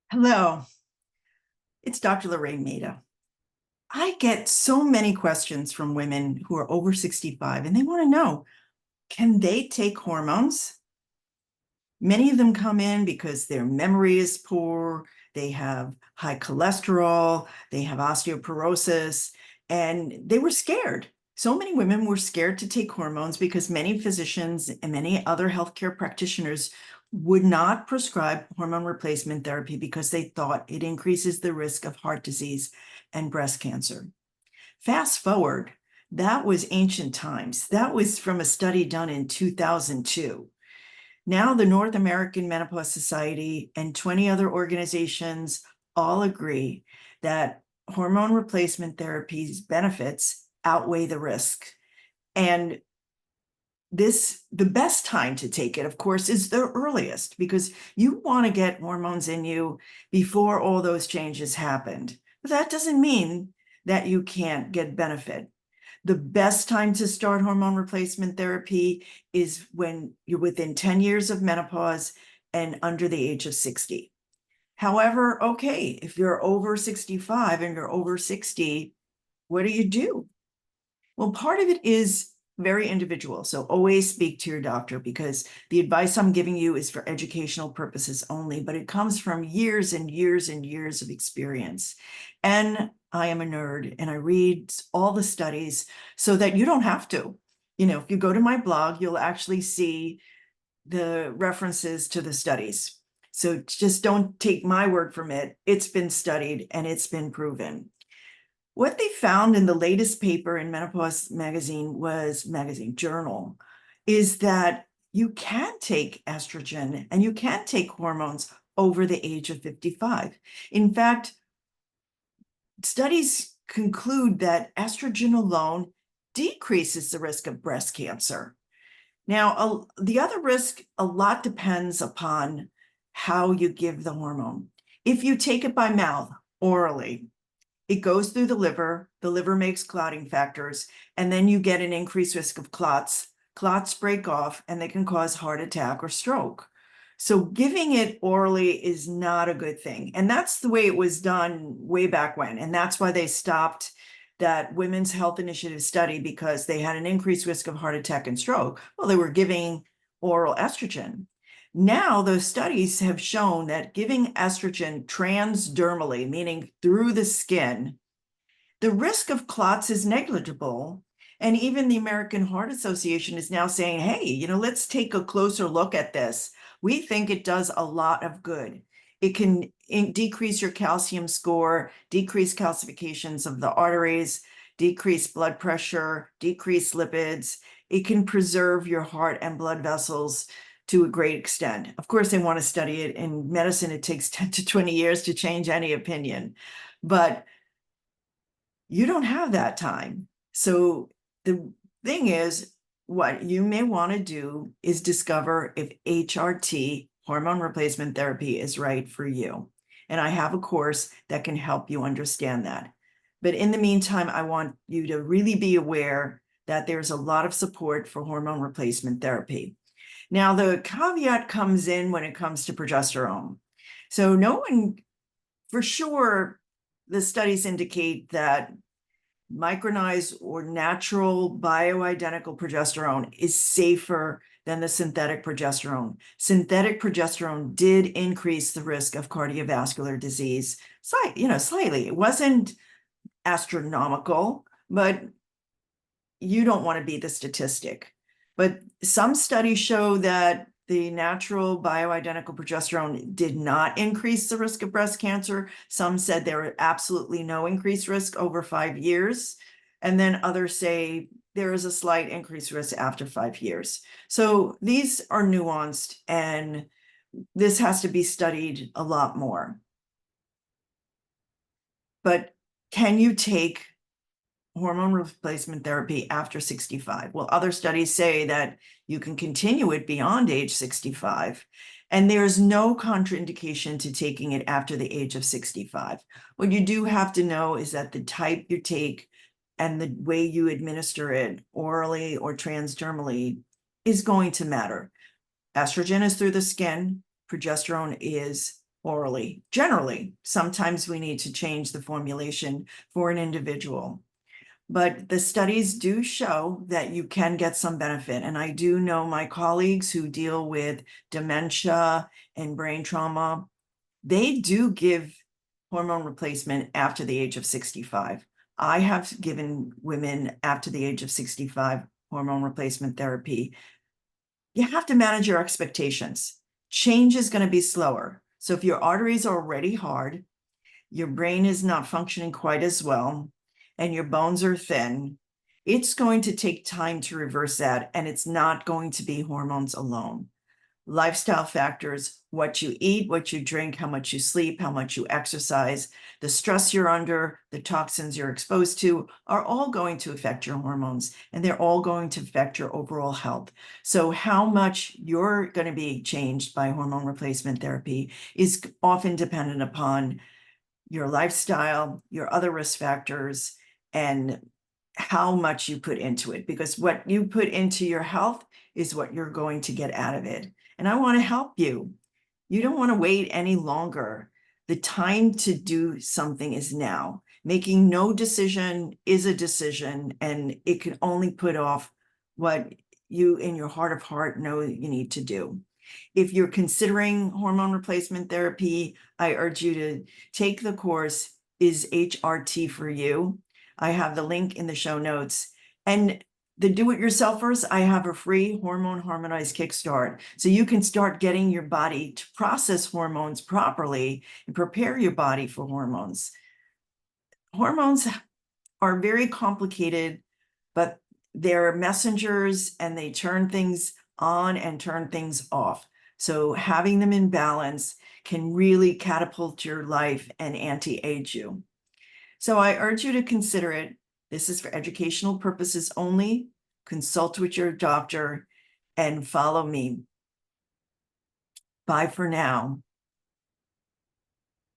Hello, it's Dr. Lorraine Maita. I get so many questions from women who are over 65 and they want to know, can they take hormones? Many of them come in because their memory is poor, they have high cholesterol, they have osteoporosis, and they were scared. So many women were scared to take hormones because many physicians and many other healthcare practitioners would not prescribe hormone replacement therapy because they thought it increases the risk of heart disease and breast cancer. Fast forward, that was ancient times. That was from a study done in 2002. Now, the North American Menopause Society and 20 other organizations all agree that hormone replacement therapy's benefits outweigh the risk. And the best time to take it, of course, is the earliest, because you want to get hormones in you before all those changes happened. But that doesn't mean that you can't get benefit. The best time to start hormone replacement therapy is when you're within 10 years of menopause and under the age of 60. However, okay, if you're over 65 and you're over 60, what do you do? Well, part of it is very individual. So always speak to your doctor, because the advice I'm giving you is for educational purposes only, but it comes from years and years and years of experience. And I am a nerd and I read all the studies so that you don't have to. If you go to my blog, you'll actually see the references to the studies. So just don't take my word from it. It's been studied and it's been proven. What they found in the latest paper in Menopause magazine journal is that you can take estrogen and you can take hormones over the age of 55. In fact, studies conclude that estrogen alone decreases the risk of breast cancer. Now, the other risk, a lot depends upon how you give the hormone. If you take it by mouth, orally, it goes through the liver makes clotting factors, and then you get an increased risk of clots. Clots break off and they can cause heart attack or stroke. So giving it orally is not a good thing. And that's the way it was done way back when. And that's why they stopped that Women's Health Initiative study, because they had an increased risk of heart attack and stroke. Well, they were giving oral estrogen. Now, those studies have shown that giving estrogen transdermally, meaning through the skin, the risk of clots is negligible. And even the American Heart Association is now saying, hey, let's take a closer look at this. We think it does a lot of good. It can decrease your calcium score, decrease calcifications of the arteries, decrease blood pressure, decrease lipids. It can preserve your heart and blood vessels to a great extent. Of course, they want to study it. In medicine, it takes 10 to 20 years to change any opinion, but you don't have that time. So the thing is, what you may want to do is discover if HRT, hormone replacement therapy, is right for you. And I have a course that can help you understand that. But in the meantime, I want you to really be aware that there's a lot of support for hormone replacement therapy. Now, the caveat comes in when it comes to progesterone. So no one, for sure, the studies indicate that micronized or natural bioidentical progesterone is safer than the synthetic progesterone. Synthetic progesterone did increase the risk of cardiovascular disease, slightly. It wasn't astronomical, but you don't want to be the statistic. But some studies show that the natural bioidentical progesterone did not increase the risk of breast cancer. Some said there were absolutely no increased risk over 5 years. And then others say there is a slight increased risk after 5 years. So these are nuanced, and this has to be studied a lot more. But can you take hormone replacement therapy after 65? Well, other studies say that you can continue it beyond age 65, and there's no contraindication to taking it after the age of 65. What you do have to know is that the type you take and the way you administer it, orally or transdermally, is going to matter. Estrogen is through the skin, progesterone is orally. Generally, sometimes we need to change the formulation for an individual. But the studies do show that you can get some benefit. And I do know my colleagues who deal with dementia and brain trauma, they do give hormone replacement after the age of 65. I have given women after the age of 65 hormone replacement therapy. You have to manage your expectations. Change is going to be slower. So if your arteries are already hard, your brain is not functioning quite as well, and your bones are thin, it's going to take time to reverse that. And it's not going to be hormones alone. Lifestyle factors, what you eat, what you drink, how much you sleep, how much you exercise, the stress you're under, the toxins you're exposed to are all going to affect your hormones, and they're all going to affect your overall health. So how much you're going to be changed by hormone replacement therapy is often dependent upon your lifestyle, your other risk factors, and how much you put into it, because what you put into your health is what you're going to get out of it. And I want to help you. You don't want to wait any longer. The time to do something is now. Making no decision is a decision, and it can only put off what you in your heart of heart know that you need to do. If you're considering hormone replacement therapy, I urge you to take the course, Is HRT for You? I have the link in the show notes. And the do-it-yourselfers, I have a free hormone harmonized kickstart. So you can start getting your body to process hormones properly and prepare your body for hormones. Hormones are very complicated, but they're messengers and they turn things on and turn things off. So having them in balance can really catapult your life and anti-age you. So I urge you to consider it. This is for educational purposes only. Consult with your doctor and follow me. Bye for now.